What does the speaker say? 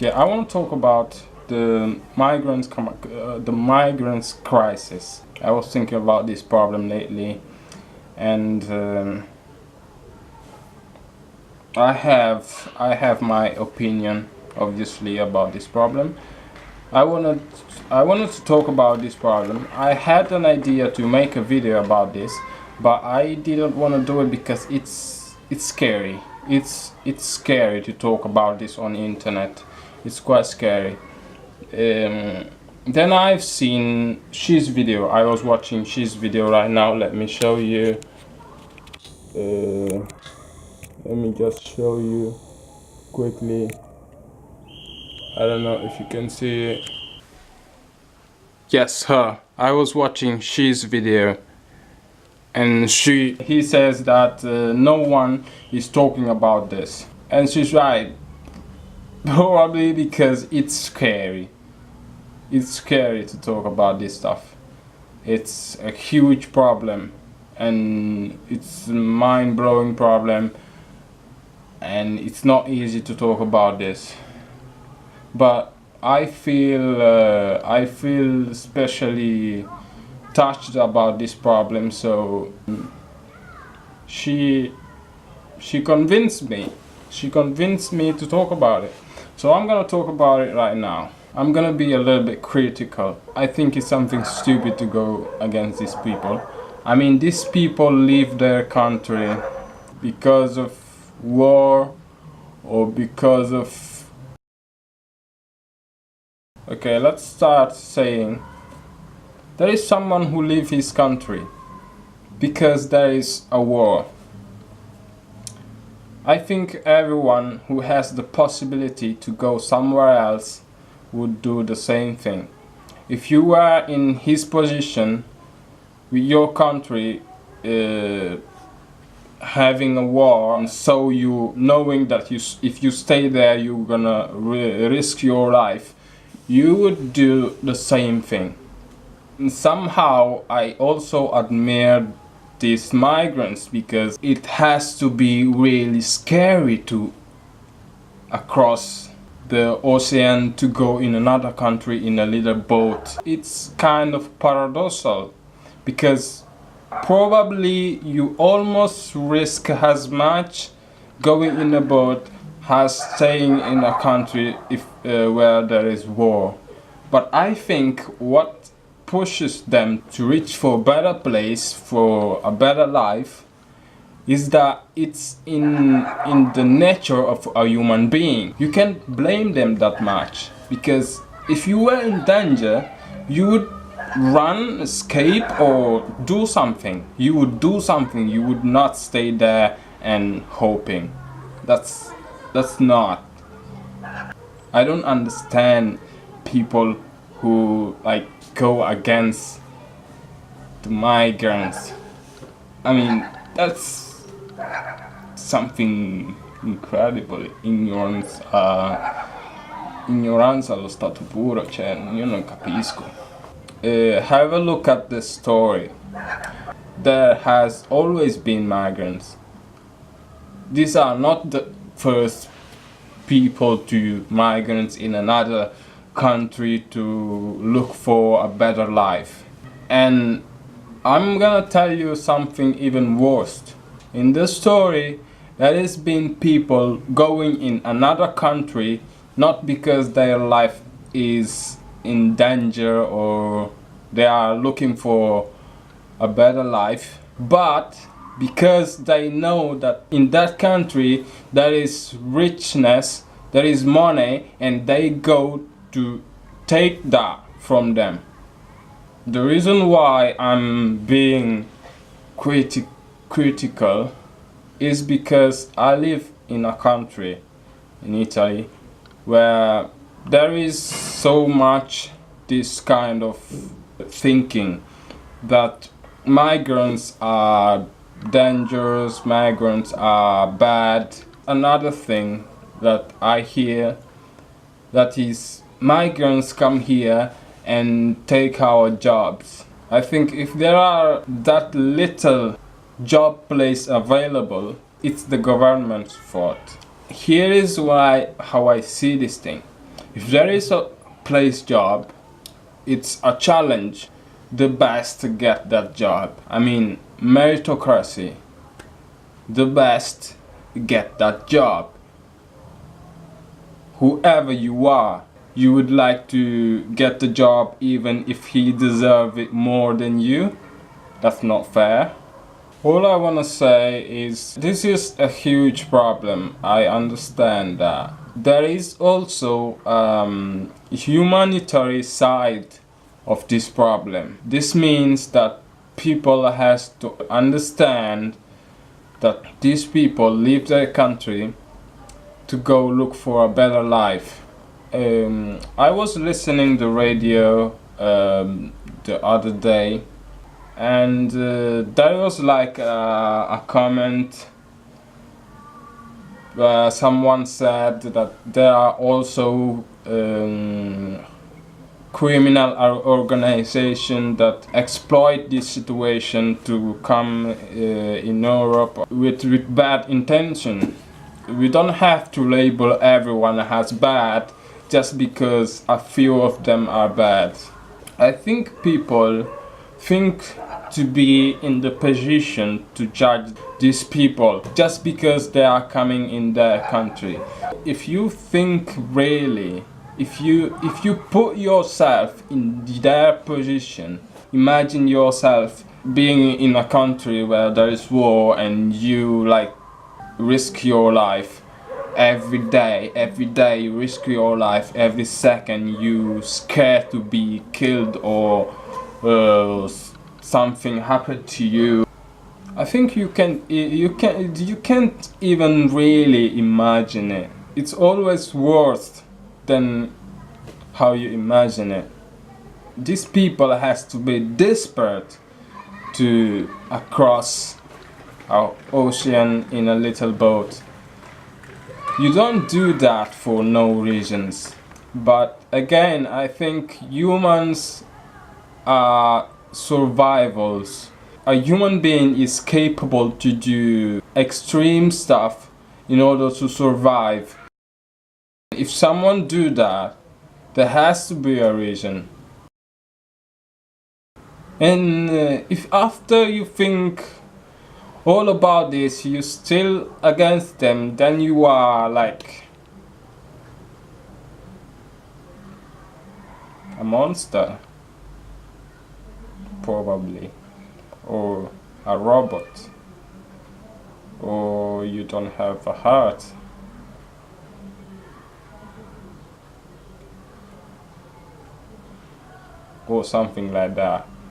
Yeah, I want to talk about the migrants crisis. I was thinking about this problem lately, and I have my opinion, obviously, about this problem. I wanted to talk about this problem. I had an idea to make a video about this, but I didn't want to do it because it's scary. It's scary to talk about this on the internet. It's quite scary. Then I've seen She's video. I was watching She's video right now. Let me show you. Let me just show you quickly. I don't know if you can see it. Yes, her. I was watching She's video, and he says that no one is talking about this, and she's right. Probably because it's scary. It's scary to talk about this stuff. It's a huge problem, and it's a mind-blowing problem, and it's not easy to talk about this. But I feel especially touched about this problem, so she convinced me. She convinced me to talk about it. So I'm gonna talk about it right now. I'm gonna be a little bit critical. I think it's something stupid to go against these people. I mean, these people leave their country because of war or because of... Okay, let's start saying there is someone who leaves his country because there is a war. I think everyone who has the possibility to go somewhere else would do the same thing. If you were in his position with your country having a war, and so you knowing that if you stay there you're gonna risk your life, you would do the same thing. And somehow I also admire these migrants, because it has to be really scary to across the ocean to go in another country in a little boat. It's kind of paradoxical, because probably you almost risk as much going in a boat as staying in a country where there is war. But I think what pushes them to reach for a better place, for a better life, is that it's in the nature of a human being. You can't blame them that much, because if you were in danger, you would run, escape, or do something. You would do something. You would not stay there and hoping. That's not. I don't understand people who like go against the migrants. I mean, that's something incredible. Ignorance allo stato puro, cioè io non capisco. Have a look at the story. There has always been migrants. These are not the first people to migrants in another country to look for a better life. And I'm gonna tell you something even worse. In this story, there has been people going in another country not because their life is in danger or they are looking for a better life, but because they know that in that country there is richness, there is money, and they go to take that from them. The reason why I'm being critical is because I live in a country, in Italy, where there is so much this kind of thinking that migrants are dangerous, migrants are bad. Another thing that I hear, that is, migrants come here and take our jobs. I think if there are that little job place available, it's the government's fault. Here is how I see this thing. If there is a place job, it's a challenge the best to get that job. I mean, meritocracy. The best get that job. Whoever you are, you would like to get the job even if he deserves it more than you. That's not fair. All I want to say is this is a huge problem. I understand that. There is also a humanitarian side of this problem. This means that people has to understand that these people leave their country to go look for a better life. I was listening to the radio the other day, and there was like a comment where someone said that there are also criminal organizations that exploit this situation to come in Europe with bad intention. We don't have to label everyone as bad just because a few of them are bad. I think people think to be in the position to judge these people just because they are coming in their country. If you think really, if you put yourself in their position, imagine yourself being in a country where there is war and you like risk your life every day you risk your life, every second you scared to be killed or something happened to you. I think you can't even really imagine it. It's always worse than how you imagine it. These people has to be desperate to cross our ocean in a little boat. You don't do that for no reasons. But again, I think humans are survivals. A human being is capable to do extreme stuff in order to survive. If someone do that, there has to be a reason. And if after you think all about this, you still against them, then you are like a monster, probably, or a robot, or you don't have a heart. Or something like that.